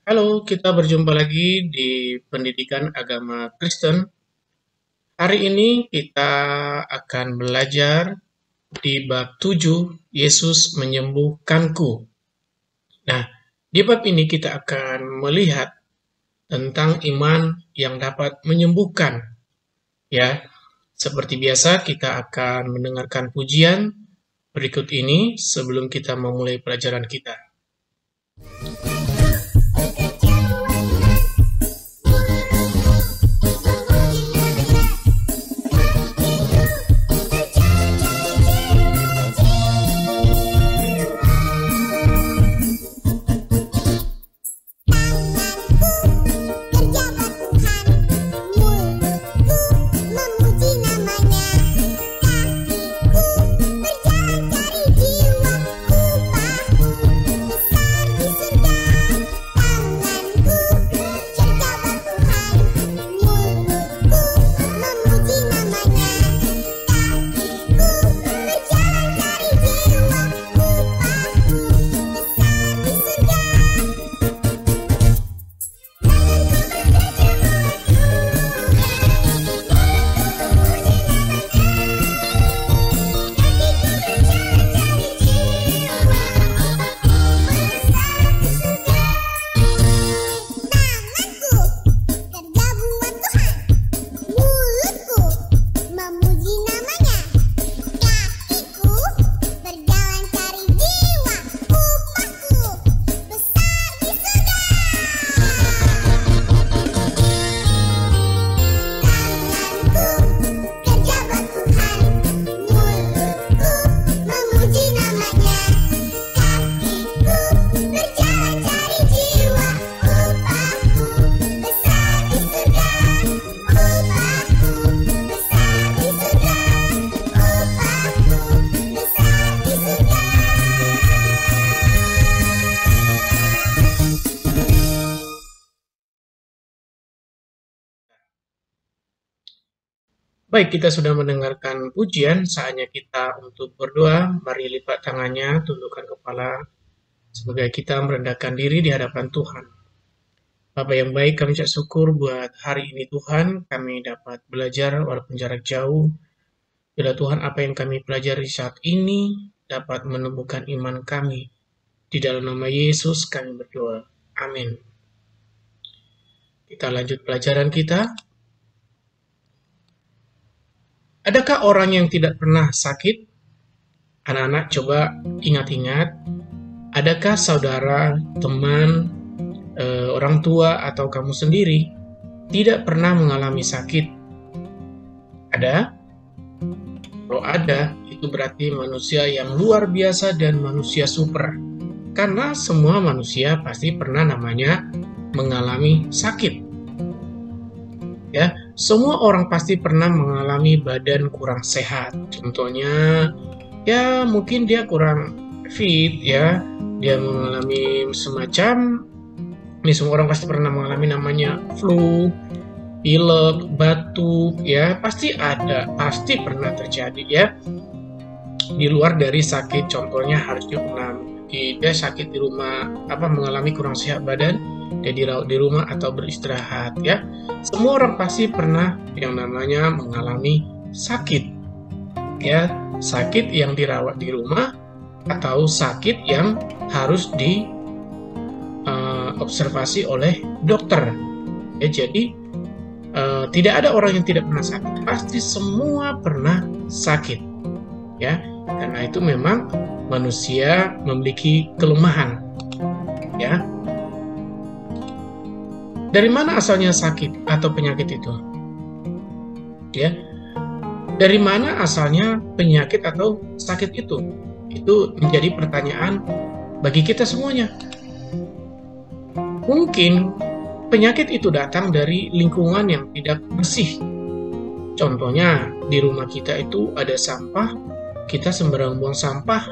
Halo, kita berjumpa lagi di Pendidikan Agama Kristen. Hari ini kita akan belajar di bab 7, Yesus menyembuhkanku. Nah, di bab ini kita akan melihat tentang iman yang dapat menyembuhkan. Ya, seperti biasa kita akan mendengarkan pujian berikut ini sebelum kita memulai pelajaran kita. Baik, kita sudah mendengarkan pujian, saatnya kita untuk berdoa. Mari lipat tangannya, tundukkan kepala, sebagai kita merendahkan diri di hadapan Tuhan. Bapa yang baik, kami ucap syukur buat hari ini Tuhan, kami dapat belajar walaupun jarak jauh. Bila Tuhan, apa yang kami pelajari saat ini dapat menumbuhkan iman kami. Di dalam nama Yesus kami berdoa. Amin. Kita lanjut pelajaran kita. Adakah orang yang tidak pernah sakit? Anak-anak coba ingat-ingat. Adakah saudara, teman, orang tua, atau kamu sendiri tidak pernah mengalami sakit? Ada? Kalau ada, itu berarti manusia yang luar biasa dan manusia super. Karena semua manusia pasti pernah namanya mengalami sakit. Ya, semua orang pasti pernah mengalami badan kurang sehat. Contohnya, ya mungkin dia kurang fit, ya. Dia mengalami semacam, ini semua orang pasti pernah mengalami namanya flu, pilek, batuk, ya pasti ada, pasti pernah terjadi, ya. Di luar dari sakit, contohnya harus pernah dia sakit di rumah, mengalami kurang sehat badan, dia dirawat di rumah atau beristirahat, ya. Semua orang pasti pernah yang namanya mengalami sakit, ya, sakit yang dirawat di rumah atau sakit yang harus diobservasi oleh dokter. Ya, jadi tidak ada orang yang tidak pernah sakit, pasti semua pernah sakit, ya. Karena itu memang manusia memiliki kelemahan, ya. Dari mana asalnya sakit atau penyakit itu? Ya. Dari mana asalnya penyakit atau sakit itu? Itu menjadi pertanyaan bagi kita semuanya. Mungkin penyakit itu datang dari lingkungan yang tidak bersih. Contohnya, di rumah kita itu ada sampah, kita sembarang buang sampah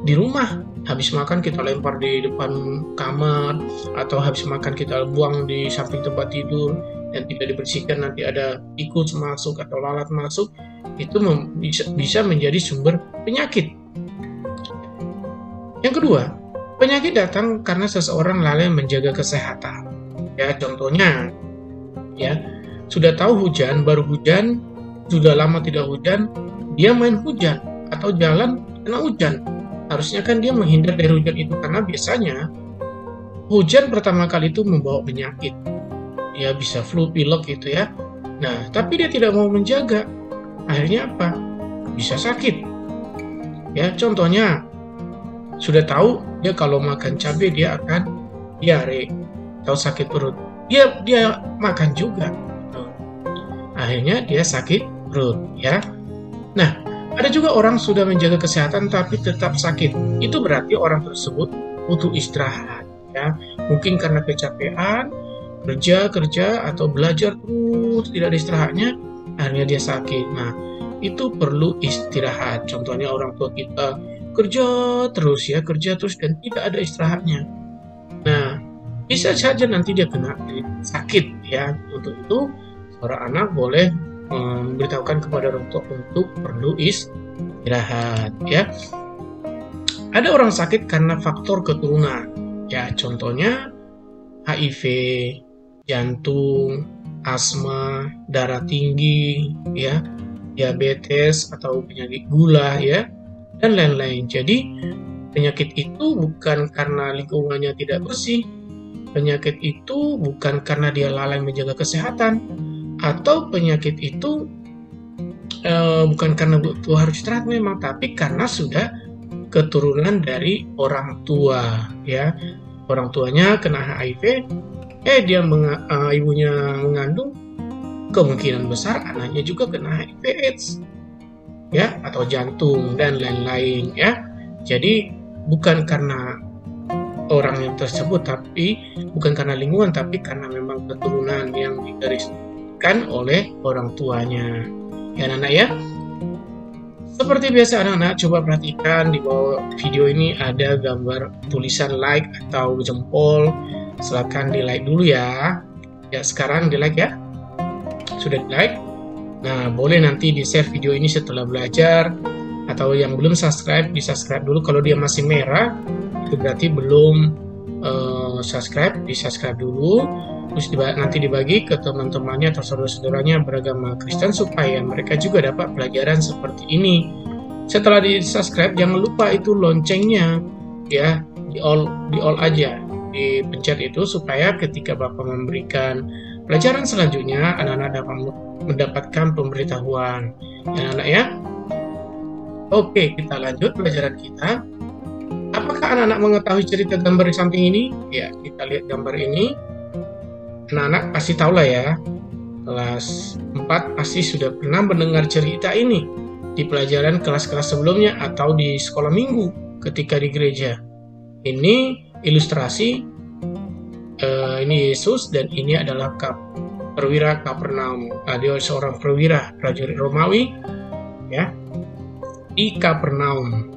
di rumah. Habis makan kita lempar di depan kamar, atau habis makan kita buang di samping tempat tidur, dan tidak dibersihkan, nanti ada tikus masuk atau lalat masuk, itu bisa menjadi sumber penyakit. Yang kedua, penyakit datang karena seseorang lalai menjaga kesehatan. Ya, contohnya, ya, sudah tahu hujan, baru hujan, sudah lama tidak hujan, dia main hujan atau jalan kena hujan. Harusnya kan dia menghindar dari hujan itu, karena biasanya hujan pertama kali itu membawa penyakit. Ya, bisa flu, pilek gitu ya. Nah, tapi dia tidak mau menjaga. Akhirnya apa? Bisa sakit. Ya, contohnya, sudah tahu dia kalau makan cabai dia akan diare atau sakit perut. Dia makan juga. Akhirnya dia sakit perut, ya. Nah, ada juga orang sudah menjaga kesehatan tapi tetap sakit. Itu berarti orang tersebut butuh istirahat, ya. Mungkin karena kecapean, kerja atau belajar terus tidak ada istirahatnya, akhirnya dia sakit. Nah, itu perlu istirahat. Contohnya orang tua kita kerja terus dan tidak ada istirahatnya. Nah, bisa saja nanti dia kena sakit, ya. Untuk itu seorang anak boleh memberitahukan kepada orang tua untuk perlu istirahat, ya. Ada orang sakit karena faktor keturunan, ya. Contohnya HIV, jantung, asma, darah tinggi, ya, diabetes atau penyakit gula, ya, dan lain-lain. Jadi penyakit itu bukan karena lingkungannya tidak bersih. Penyakit itu bukan karena dia lalai menjaga kesehatan, atau penyakit itu bukan karena butuh harus istirahat memang, tapi karena sudah keturunan dari orang tua, ya. Orang tuanya kena HIV, ibunya mengandung, kemungkinan besar anaknya juga kena HIV/AIDS, ya, atau jantung dan lain-lain, ya. Jadi bukan karena orang yang tersebut, tapi bukan karena lingkungan, tapi karena memang keturunan yang digariskan oleh orang tuanya, ya anak-anak, ya. Seperti biasa anak-anak, coba perhatikan di bawah video ini ada gambar tulisan like atau jempol. Silakan di like dulu ya. Ya, sekarang di like ya. Sudah di like? Nah, boleh nanti di share video ini setelah belajar. Atau yang belum subscribe, di subscribe dulu. Kalau dia masih merah, itu berarti belum subscribe, di subscribe dulu. Terus nanti dibagi ke teman-temannya atau saudara-saudaranya beragama Kristen supaya mereka juga dapat pelajaran seperti ini. Setelah di subscribe, jangan lupa itu loncengnya, ya, di all aja, dipencet itu supaya ketika Bapak memberikan pelajaran selanjutnya, anak-anak dapat mendapatkan pemberitahuan, ya anak-anak, ya. Oke, kita lanjut pelajaran kita. Apakah anak-anak mengetahui cerita gambar di samping ini? Ya, kita lihat gambar ini. Anak-anak pasti tahu lah ya. Kelas 4 pasti sudah pernah mendengar cerita ini di pelajaran kelas-kelas sebelumnya atau di sekolah minggu ketika di gereja. Ini ilustrasi, ini Yesus dan ini adalah perwira Kapernaum. Dia seorang perwira prajurit Romawi, ya, di Kapernaum.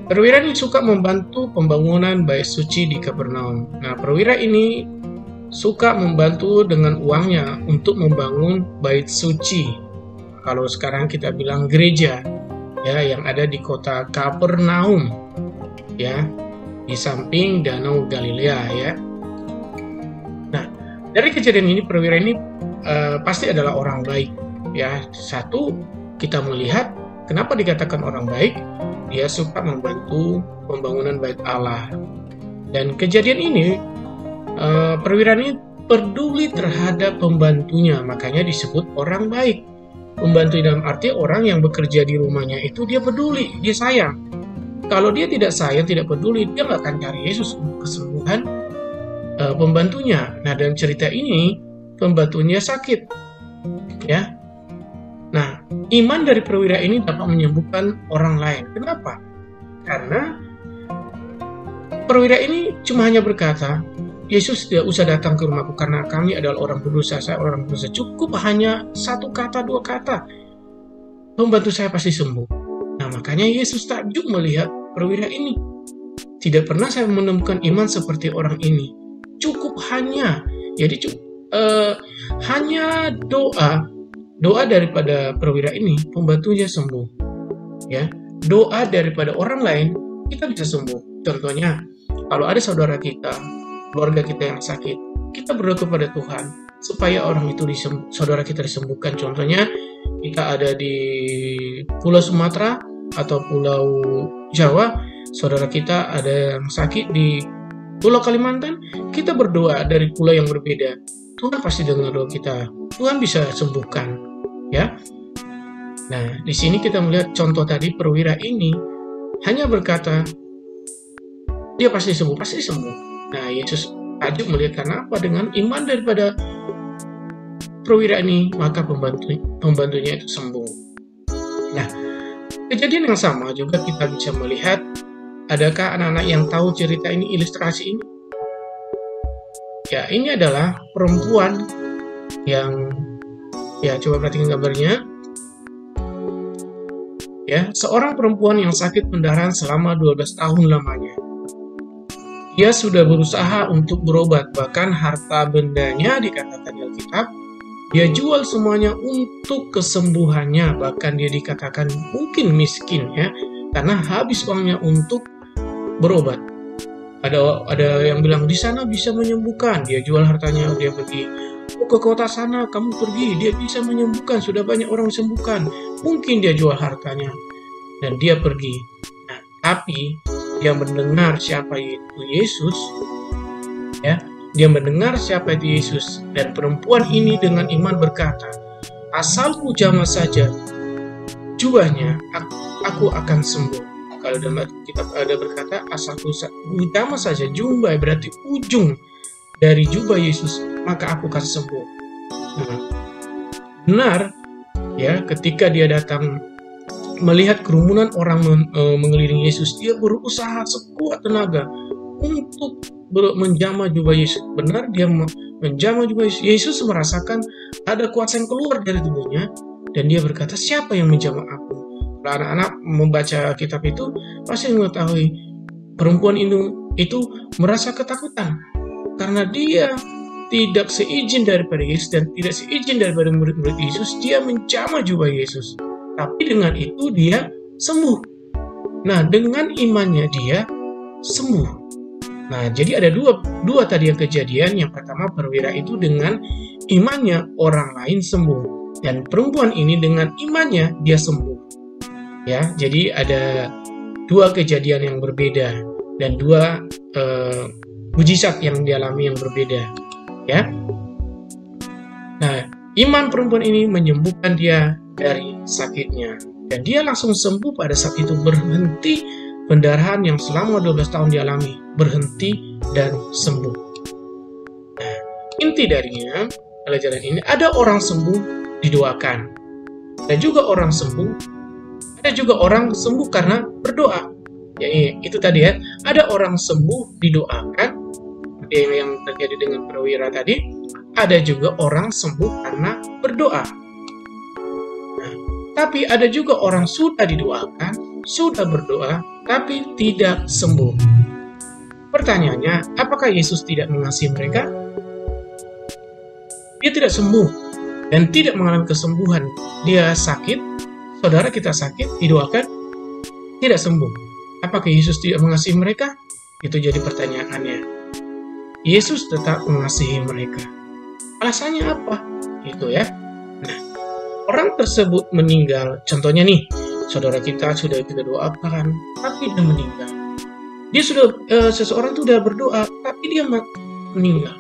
Perwira ini suka membantu pembangunan bait suci di Kapernaum. Nah, perwira ini suka membantu dengan uangnya untuk membangun bait suci. Kalau sekarang kita bilang gereja, ya, yang ada di kota Kapernaum, ya, di samping Danau Galilea, ya. Nah, dari kejadian ini perwira ini pasti adalah orang baik, ya. Satu, kita melihat kenapa dikatakan orang baik. Dia suka membantu pembangunan bait Allah. Dan kejadian ini, perwira ini peduli terhadap pembantunya, makanya disebut orang baik. Pembantu dalam arti orang yang bekerja di rumahnya itu dia peduli, dia sayang. Kalau dia tidak sayang, tidak peduli, dia nggak akan cari Yesus untuk kesembuhan pembantunya. Nah, dalam cerita ini, pembantunya sakit, ya. Nah, iman dari perwira ini dapat menyembuhkan orang lain. Kenapa? Karena perwira ini cuma hanya berkata, Yesus tidak usah datang ke rumahku karena kami adalah orang berdosa, saya orang berdosa. Cukup hanya satu kata, dua kata, pembantu saya pasti sembuh. Nah, makanya Yesus takjub melihat perwira ini. Tidak pernah saya menemukan iman seperti orang ini. Cukup hanya, hanya doa daripada perwira ini, pembantunya sembuh. Ya, doa daripada orang lain, kita bisa sembuh. Contohnya, kalau ada saudara kita, keluarga kita yang sakit, kita berdoa kepada Tuhan supaya orang itu saudara kita disembuhkan. Contohnya, kita ada di Pulau Sumatera atau Pulau Jawa, saudara kita ada yang sakit di Pulau Kalimantan, kita berdoa dari pulau yang berbeda. Tuhan pasti dengar doa kita. Tuhan bisa sembuhkan, ya. Nah, di sini kita melihat contoh tadi perwira ini hanya berkata, dia pasti sembuh, pasti sembuh. Nah, Yesus takjub melihat karena apa? Dengan iman daripada perwira ini, maka pembantunya itu sembuh. Nah, kejadian yang sama juga kita bisa melihat. Adakah anak-anak yang tahu cerita ini, ilustrasi ini? Ya, ini adalah perempuan yang, ya coba perhatikan gambarnya. Ya, seorang perempuan yang sakit pendarahan selama 12 tahun lamanya. Dia sudah berusaha untuk berobat, bahkan harta bendanya dikatakan di Alkitab, dia jual semuanya untuk kesembuhannya, bahkan dia dikatakan mungkin miskin ya, karena habis uangnya untuk berobat. Ada yang bilang di sana bisa menyembuhkan, dia jual hartanya, dia pergi ke kota sana, kamu pergi, dia bisa menyembuhkan, sudah banyak orang disembuhkan. Mungkin dia jual hartanya dan dia pergi. Nah, tapi dia mendengar siapa itu Yesus, ya, dia mendengar siapa itu Yesus, dan perempuan ini dengan iman berkata, asalku jamah saja jubahnya, aku akan sembuh. Kalau dalam kitab ada berkata, asalku jamah saja jubah, berarti ujung dari jubah Yesus, maka aku akan sembuh. Nah, benar, ya, ketika dia datang melihat kerumunan orang mengelilingi Yesus, dia berusaha sekuat tenaga untuk menjamah jubah Yesus. Benar, dia menjamah jubah Yesus. Yesus merasakan ada kuasa yang keluar dari tubuhnya, dan dia berkata, siapa yang menjamah aku? Kalau anak-anak membaca kitab itu pasti mengetahui perempuan itu merasa ketakutan karena dia tidak seizin daripada Yesus dan tidak seizin daripada murid-murid Yesus, dia menjamah jubah Yesus. Tapi dengan itu dia sembuh. Nah, dengan imannya dia sembuh. Nah, jadi ada dua tadi yang kejadian. Yang pertama, perwira itu dengan imannya orang lain sembuh, dan perempuan ini dengan imannya dia sembuh. Ya, jadi ada dua kejadian yang berbeda dan dua mujizat yang dialami yang berbeda. Ya. Nah, iman perempuan ini menyembuhkan dia dari sakitnya, dan dia langsung sembuh pada saat itu. Berhenti pendarahan yang selama 12 tahun dialami, berhenti dan sembuh. Nah, inti darinya pelajaran ini, ada orang sembuh didoakan, dan juga orang sembuh, ada juga orang sembuh karena berdoa. Ya, itu tadi ya, ada orang sembuh didoakan, yang terjadi dengan perwira tadi. Ada juga orang sembuh karena berdoa. Nah, tapi ada juga orang sudah didoakan, sudah berdoa, tapi tidak sembuh. Pertanyaannya, apakah Yesus tidak mengasihi mereka? Dia tidak sembuh dan tidak mengalami kesembuhan. Dia sakit, saudara kita sakit, didoakan, tidak sembuh. Apakah Yesus tidak mengasihi mereka? Itu jadi pertanyaannya. Yesus tetap mengasihi mereka. Alasannya apa? Itu ya. Nah, orang tersebut meninggal. Contohnya nih, saudara kita sudah kita doakan, tapi dia meninggal. Dia sudah seseorang itu sudah berdoa, tapi dia meninggal.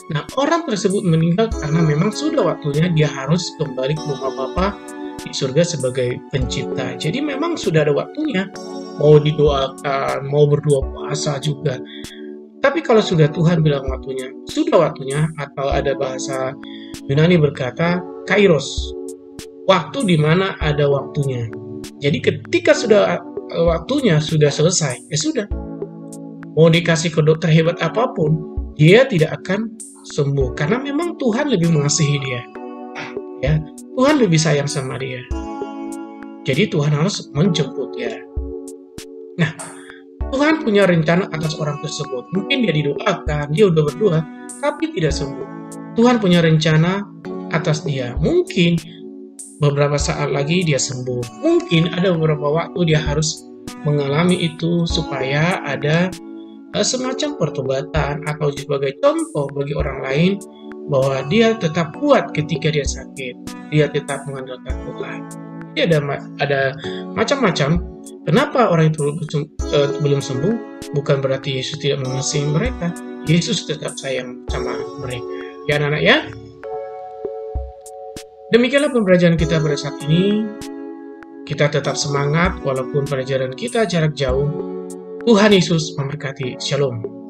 Nah, orang tersebut meninggal karena memang sudah waktunya dia harus kembali ke rumah Bapa di surga sebagai pencipta. Jadi memang sudah ada waktunya, mau didoakan, mau berdoa puasa juga. Tapi kalau sudah Tuhan bilang waktunya, sudah waktunya, atau ada bahasa Yunani berkata kairos, waktu di mana ada waktunya. Jadi ketika sudah waktunya sudah selesai, ya sudah. Mau dikasih ke dokter hebat apapun, dia tidak akan sembuh karena memang Tuhan lebih mengasihi dia. Ya, Tuhan lebih sayang sama dia. Jadi Tuhan harus menjemput dia. Nah, Tuhan punya rencana atas orang tersebut. Mungkin dia didoakan, dia udah berdoa, tapi tidak sembuh. Tuhan punya rencana atas dia. Mungkin beberapa saat lagi dia sembuh. Mungkin ada beberapa waktu dia harus mengalami itu supaya ada semacam pertobatan atau sebagai contoh bagi orang lain bahwa dia tetap kuat ketika dia sakit. Dia tetap mengandalkan Tuhan. Jadi ada macam-macam. Kenapa orang itu belum sembuh? Bukan berarti Yesus tidak mengasihi mereka. Yesus tetap sayang sama mereka. Ya anak-anak ya. Demikianlah pembelajaran kita pada saat ini. Kita tetap semangat walaupun pelajaran kita jarak jauh. Tuhan Yesus memberkati. Shalom.